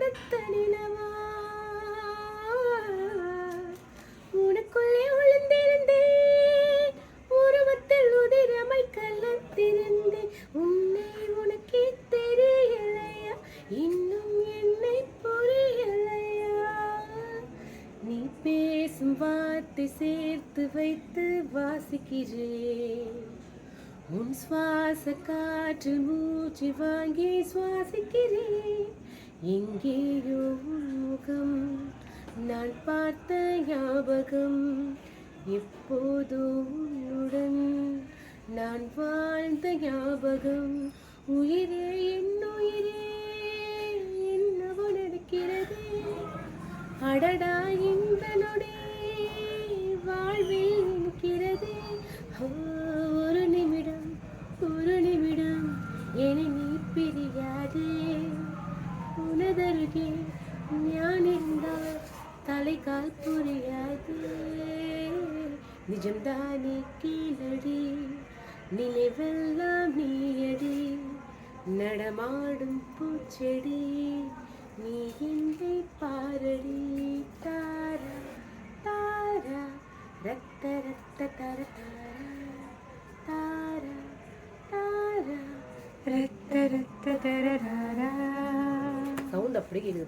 அடுத்த நிலவா உனக்குள்ளே ஒளிந்திருந்தேன் உருவத்தில் உதிரமை கலந்திருந்தேன் உன்னை உனக்கே தெரியலையா இன்னும் என்னை புரியலையா நீ பேசும் வார்த்தை சேர்த்து வைத்து வாசிக்கிறேன் உன் சுவாச காற்று மூச்சு வாங்கி சுவாசிக்கிறேன் எங்கேயோ உன் முகம் நான் பார்த்த ஞாபகம் எப்போதோ உன்னுடன் நான் வாழ்ந்த ஞாபகம் உயிரே என்னுயிரே என்னவோ நடக்கிறது அடடா இந்த நொடி வாழ்வில் இருக்கிறது ஒரு நிமிடம் என்னை நீ பிரியாதே உனதருகே ஞான் இருந்தால் தலைகால் புரியாது நிஜம்தானே கீழடி நினைவெல்லாம் நீயடி நடமாடும் பூச்செடி நீ என்னை பாரடி தாரா தாரா ரத்த ரத்த தர தாரா தாரா ரத்த ரத்த தர சவுண்ட் அப்படி கேக்குது.